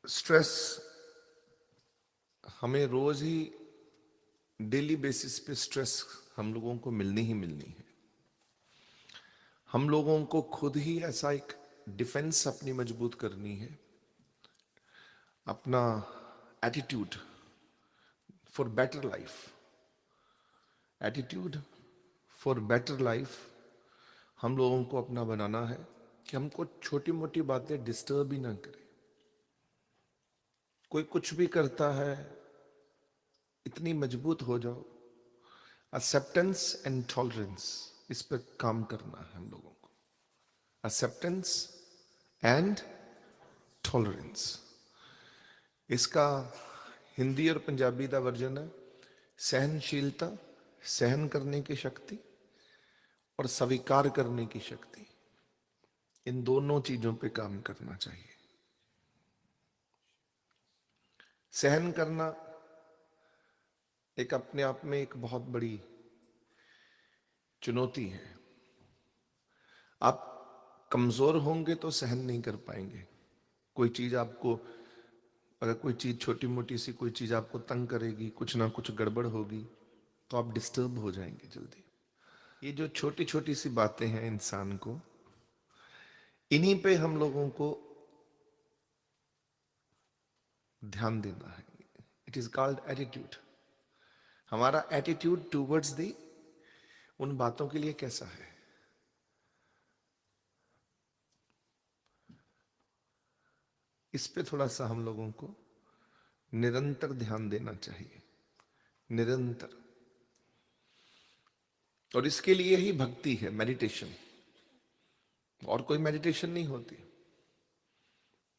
Stress हमें रोज ही daily basis पे stress हम लोगों को मिलनी ही मिलनी है। हम लोगों को खुद ही ऐसा एक डिफेंस अपनी मजबूत करनी है, अपना attitude for better life. Attitude for better life हम लोगों को अपना बनाना है कि हमको छोटी मोटी बातें डिस्टर्ब ही ना करें। कोई कुछ भी करता है, इतनी मजबूत हो जाओ। एक्सेप्टेंस एंड टॉलरेंस, इस पर काम करना है हम लोगों को। एक्सेप्टेंस एंड टॉलरेंस, इसका हिंदी और पंजाबी का वर्जन है सहनशीलता, सहन करने की शक्ति और स्वीकार करने की शक्ति। इन दोनों चीजों पे काम करना चाहिए। सहन करना एक अपने आप में एक बहुत बड़ी चुनौती है। आप कमजोर होंगे तो सहन नहीं कर पाएंगे। कोई चीज आपको, अगर कोई चीज छोटी मोटी सी कोई चीज आपको तंग करेगी, कुछ ना कुछ गड़बड़ होगी, तो आप डिस्टर्ब हो जाएंगे जल्दी। ये जो छोटी छोटी सी बातें हैं इंसान को, इन्हीं पे हम लोगों को ध्यान देना है। It is called attitude. हमारा एटीट्यूड टूवर्ड्स दी उन बातों के लिए कैसा है। इस पे थोड़ा सा हम लोगों को निरंतर ध्यान देना चाहिए, निरंतर। और इसके लिए ही भक्ति है, मेडिटेशन। और कोई मेडिटेशन नहीं होती।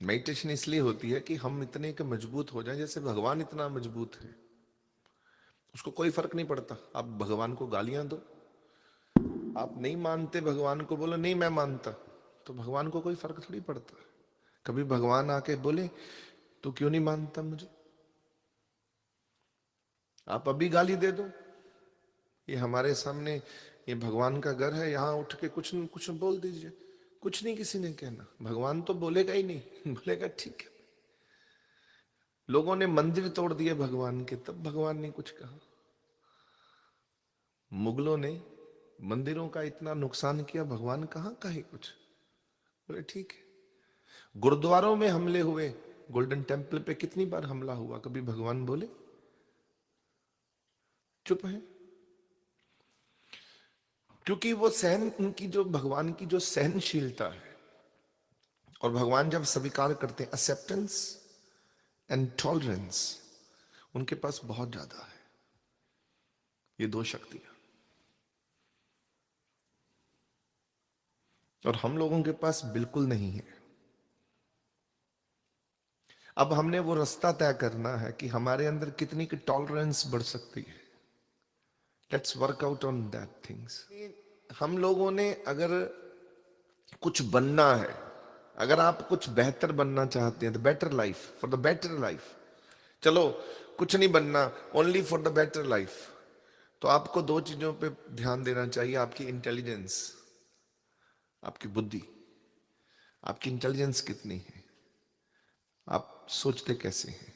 मेडिटेशन इसलिए होती है कि हम इतने के मजबूत हो जाएं जैसे भगवान इतना मजबूत है। उसको कोई फर्क नहीं पड़ता। आप भगवान को गालियां दो, आप नहीं मानते भगवान को, बोलो नहीं मैं मानता, तो भगवान को कोई फर्क थोड़ी पड़ता। कभी भगवान आके बोले तो क्यों नहीं मानता मुझे, आप अभी गाली दे दो, ये हमारे सामने, ये भगवान का घर है, यहां उठ के कुछ न कुछ बोल दीजिए, कुछ नहीं किसी ने कहना। भगवान तो बोलेगा ही नहीं, बोलेगा ठीक है। लोगों ने मंदिर तोड़ दिए भगवान के, तब भगवान ने कुछ कहा। मुगलों ने मंदिरों का इतना नुकसान किया, भगवान कहाँ कहे कुछ, बोले ठीक है। गुरुद्वारों में हमले हुए, गोल्डन टेम्पल पे कितनी बार हमला हुआ, कभी भगवान बोले? चुप है। क्योंकि वो सहन, उनकी जो भगवान की जो सहनशीलता है, और भगवान जब स्वीकार करते हैं, एक्सेप्टेंस एंड टॉलरेंस, उनके पास बहुत ज्यादा है ये दो शक्तियां। और हम लोगों के पास बिल्कुल नहीं है। अब हमने वो रास्ता तय करना है कि हमारे अंदर कितनी की टॉलरेंस बढ़ सकती है। Let's work out on that things. हम लोगों ने अगर कुछ बनना है, अगर आप कुछ बेहतर बनना चाहते हैं, the better life, for the better life, चलो कुछ नहीं बनना, only for the better life, तो आपको दो चीजों पे ध्यान देना चाहिए। आपकी इंटेलिजेंस, आपकी बुद्धि, आपकी इंटेलिजेंस कितनी है, आप सोचते कैसे हैं,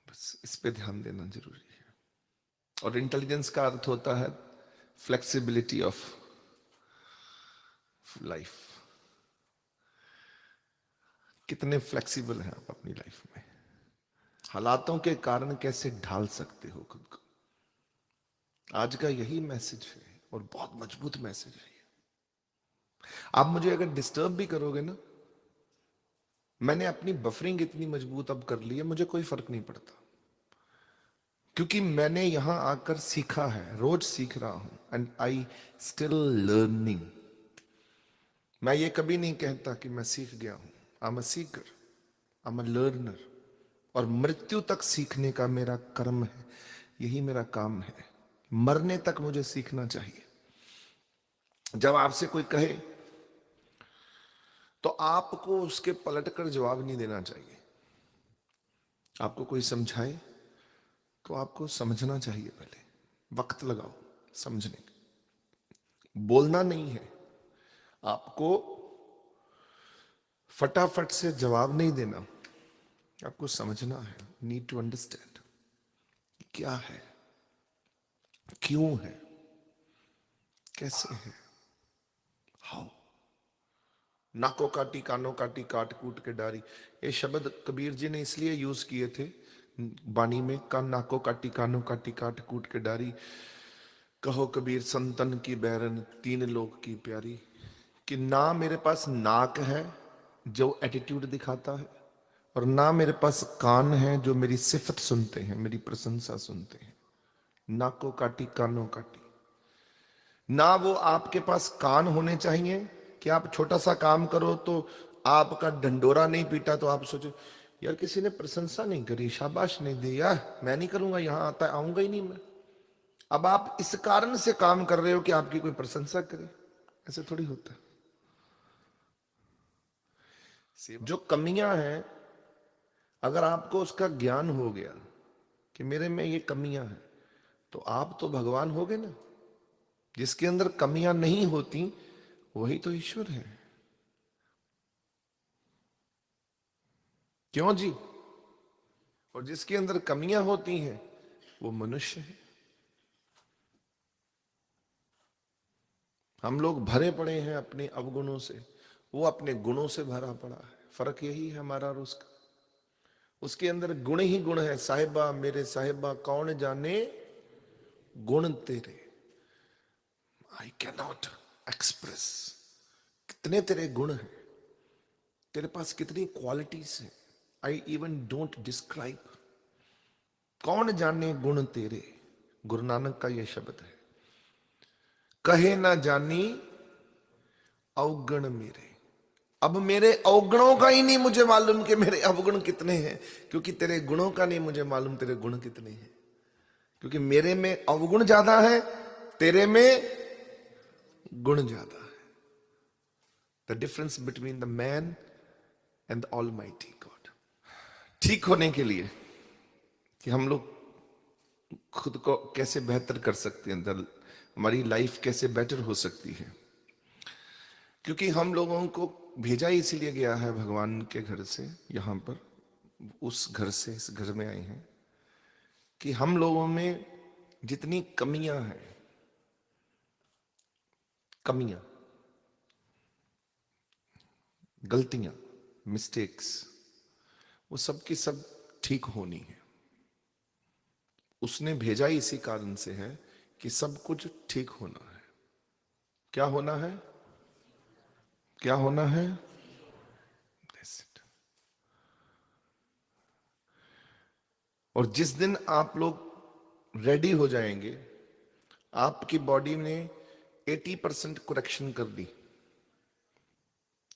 बस इस पे ध्यान देना जरूरी है। और इंटेलिजेंस का अर्थ होता है फ्लेक्सिबिलिटी ऑफ लाइफ। कितने फ्लेक्सिबल हैं आप अपनी लाइफ में, हालातों के कारण कैसे ढाल सकते हो खुद को। आज का यही मैसेज है, और बहुत मजबूत मैसेज है। आप मुझे अगर डिस्टर्ब भी करोगे ना, मैंने अपनी बफरिंग इतनी मजबूत अब कर ली है, मुझे कोई फर्क नहीं पड़ता। क्योंकि मैंने यहां आकर सीखा है, रोज सीख रहा हूं, एंड आई स्टिल लर्निंग। मैं ये कभी नहीं कहता कि मैं सीख गया हूं। I am a Sikar, I am a learner. और मृत्यु तक सीखने का मेरा कर्म है, यही मेरा काम है। मरने तक मुझे सीखना चाहिए। जब आपसे कोई कहे तो आपको उसके पलटकर जवाब नहीं देना चाहिए। आपको कोई समझाए तो आपको समझना चाहिए, पहले वक्त लगाओ समझने का। बोलना नहीं है आपको, फटाफट से जवाब नहीं देना। आपको समझना है, नीड टू अंडरस्टैंड क्या है, क्यों है, कैसे है, हाउ। नाको काटी कानो काटी काट कूट के डारी, ये शब्द कबीर जी ने इसलिए यूज किए थे बाणी में, का नाको काटी कानो काटी काट कूट के डारी, कहो कबीर संतन की बैरन तीन लोक की प्यारी। कि ना मेरे पास नाक है जो एटीट्यूड दिखाता है, और ना मेरे पास कान है जो मेरी सिफत सुनते हैं, मेरी प्रशंसा सुनते हैं। नाको काटी कानो काटी। ना वो आपके पास कान होने चाहिए कि आप छोटा सा काम करो तो आपका ढंडोरा नहीं पीटा तो आप सोचो यार किसी ने प्रशंसा नहीं करी, शाबाश नहीं दी, यार मैं नहीं करूंगा, यहां आता आऊंगा ही नहीं मैं। अब आप इस कारण से काम कर रहे हो कि आपकी कोई प्रशंसा करे, ऐसे थोड़ी होता है। जो कमियां हैं, अगर आपको उसका ज्ञान हो गया कि मेरे में ये कमियां हैं, तो आप तो भगवान हो गए ना। जिसके अंदर कमियां नहीं होती वही तो ईश्वर है। क्यों जी? और जिसके अंदर कमियां होती हैं वो मनुष्य है। हम लोग भरे पड़े हैं अपने अवगुणों से, वो अपने गुणों से भरा पड़ा है। फर्क यही है हमारा और उसका। उसके अंदर गुण ही गुण है। साहिबा मेरे साहिबा कौन जाने गुण तेरे, आई कैन नॉट एक्सप्रेस। कितने तेरे गुण हैं, तेरे पास कितनी क्वालिटीज हैं, आई इवन डोंट डिस्क्राइब। कौन जाने गुण तेरे, गुरु नानक का यह शब्द है। कहे ना जानी अवगुण मेरे। अब मेरे अवगुणों का ही नहीं मुझे मालूम कि मेरे अवगुण कितने हैं, क्योंकि तेरे गुणों का नहीं मुझे मालूम तेरे गुण कितने हैं। क्योंकि मेरे में अवगुण ज्यादा है, तेरे में गुण ज्यादा है। The difference between the man and the almighty God. ठीक होने के लिए कि हम लोग खुद को कैसे बेहतर कर सकते हैं, अंदर हमारी लाइफ कैसे बेटर हो सकती है। क्योंकि हम लोगों को भेजा ही इसलिए गया है भगवान के घर से, यहां पर उस घर से इस घर में आए हैं कि हम लोगों में जितनी कमियां हैं, कमियां, गलतियां, मिस्टेक्स, वो सब की सब ठीक होनी है। उसने भेजा ही इसी कारण से है कि सब कुछ ठीक होना है। क्या होना है? क्या होना है? That's it। और जिस दिन आप लोग रेडी हो जाएंगे, आपकी बॉडी ने 80% करेक्शन कर दी।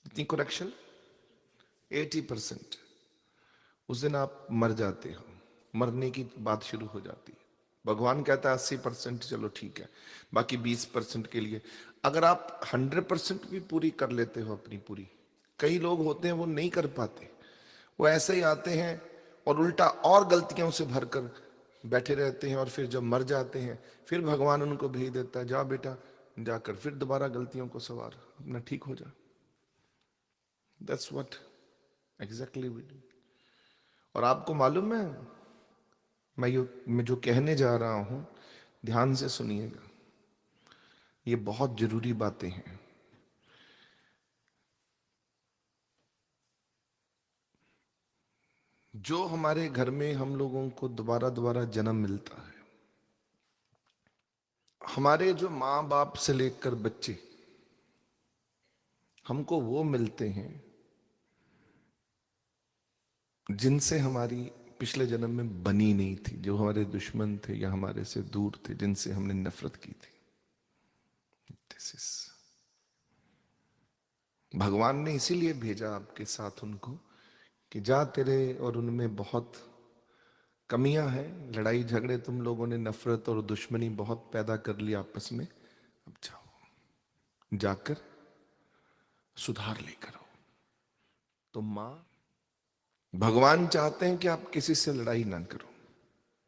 इतनी करेक्शन 80%, उस दिन आप मर जाते हो। मरने की बात शुरू हो जाती है। भगवान कहता है 80% चलो ठीक है, बाकी 20% के लिए अगर आप 100% भी पूरी कर लेते हो अपनी पूरी। कई लोग होते हैं वो नहीं कर पाते, वो ऐसे ही आते हैं और उल्टा और गलतियों से भरकर बैठे रहते हैं, और फिर जब मर जाते हैं फिर भगवान उनको भेज देता है, जा बेटा जाकर फिर दोबारा गलतियों को सवार, अपना ठीक हो जा। That's what exactly we do. और आपको मालूम है, मैं जो कहने जा रहा हूं, ध्यान से सुनिएगा, ये बहुत जरूरी बातें हैं। जो हमारे घर में हम लोगों को दोबारा दोबारा जन्म मिलता है, हमारे जो माँ बाप से लेकर बच्चे, हमको वो मिलते हैं जिनसे हमारी पिछले जन्म में बनी नहीं थी, जो हमारे दुश्मन थे या हमारे से दूर थे, जिनसे हमने नफरत की थी। दिस इज, भगवान ने इसीलिए भेजा आपके साथ उनको कि जा तेरे और उनमें बहुत कमियां हैं, लड़ाई झगड़े तुम लोगों ने, नफरत और दुश्मनी बहुत पैदा कर ली आपस में, अब जाओ जाकर सुधार लेकर आओ। तो मां, भगवान चाहते हैं कि आप किसी से लड़ाई ना करो।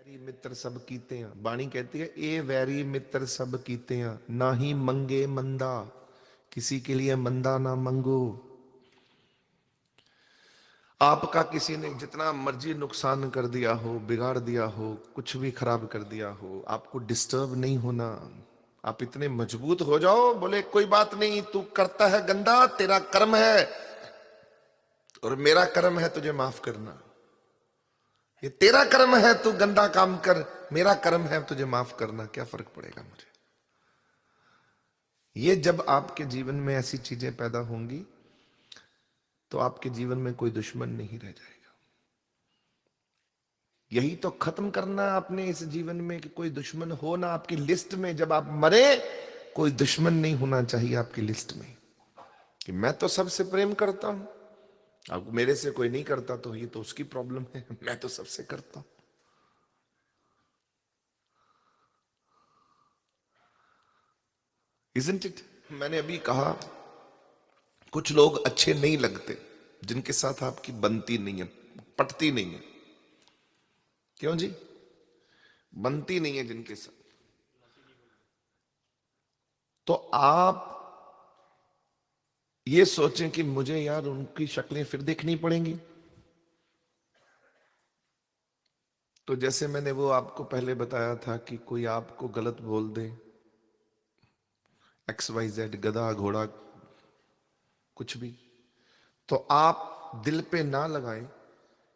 वैरी मित्र सब कीते हैं, बाणी कहती है ए वैरी मित्र सब कीते हैं, ना ही मंगे मंदा, किसी के लिए मंदा ना मंगो। आपका किसी ने जितना मर्जी नुकसान कर दिया हो, बिगाड़ दिया हो, कुछ भी खराब कर दिया हो, आपको डिस्टर्ब नहीं होना। आप इतने मजबूत हो जाओ, बोले कोई बात नहीं, तू करता है गंदा, तेरा कर्म है और मेरा कर्म है तुझे माफ करना। ये तेरा कर्म है, तू गंदा काम कर, मेरा कर्म है तुझे माफ करना, क्या फर्क पड़ेगा मुझे। ये जब आपके जीवन में ऐसी चीजें पैदा होंगी तो आपके जीवन में कोई दुश्मन नहीं रह जाएगा। यही तो खत्म करना है अपने इस जीवन में कि कोई दुश्मन हो ना आपकी लिस्ट में। जब आप मरे, कोई दुश्मन नहीं होना चाहिए आपकी लिस्ट में कि मैं तो सबसे प्रेम करता हूं, अब मेरे से कोई नहीं करता तो ये तो उसकी प्रॉब्लम है, मैं तो सबसे करता हूं। Isn't it? मैंने अभी कहा कुछ लोग अच्छे नहीं लगते जिनके साथ आपकी बनती नहीं है, पटती नहीं है। क्यों जी? बनती नहीं है जिनके साथ, तो आप ये सोचें कि मुझे यार उनकी शक्लें फिर देखनी पड़ेंगी। तो जैसे मैंने वो आपको पहले बताया था कि कोई आपको गलत बोल दे, XYZ, गधा घोड़ा कुछ भी, तो आप दिल पे ना लगाएं,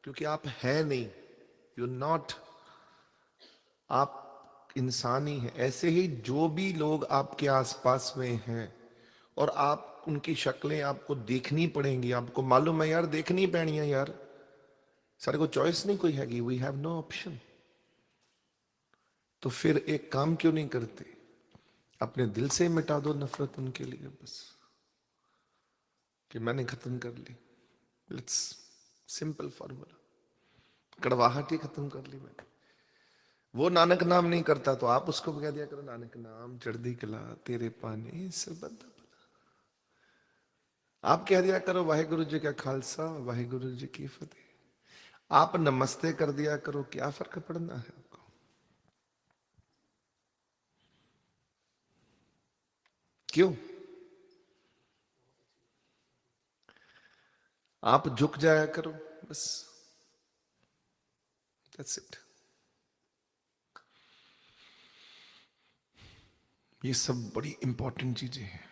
क्योंकि आप है नहीं, यू नॉट, आप इंसान ही है। ऐसे ही जो भी लोग आपके आसपास में हैं और आप उनकी शक्लें आपको देखनी पड़ेंगी, आपको मालूम है यार देखनी पैनी है यार, सारे को चॉइस नहीं कोई हैगी, वी हैव नो ऑप्शन। तो फिर एक काम क्यों नहीं करते, अपने दिल से मिटा दो नफरत उनके लिए, बस कि मैंने खत्म कर ली। इट्स सिंपल फॉर्मूला, कड़वाहट ही खत्म कर ली मैंने। वो नानक नाम नहीं करता तो आप उसको कह दिया करो नानक नाम चढ़दी कला तेरे पानी सब बंदा भला। आप कह दिया करो वाहेगुरु जी का खालसा वाहेगुरु जी की फतेह। आप नमस्ते कर दिया करो, क्या फर्क पड़ना है आपको। क्यों? आप झुक जाया करो, बस, दैट्स इट। ये सब बड़ी इंपॉर्टेंट चीजें हैं,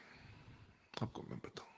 आपको मैं बताऊं।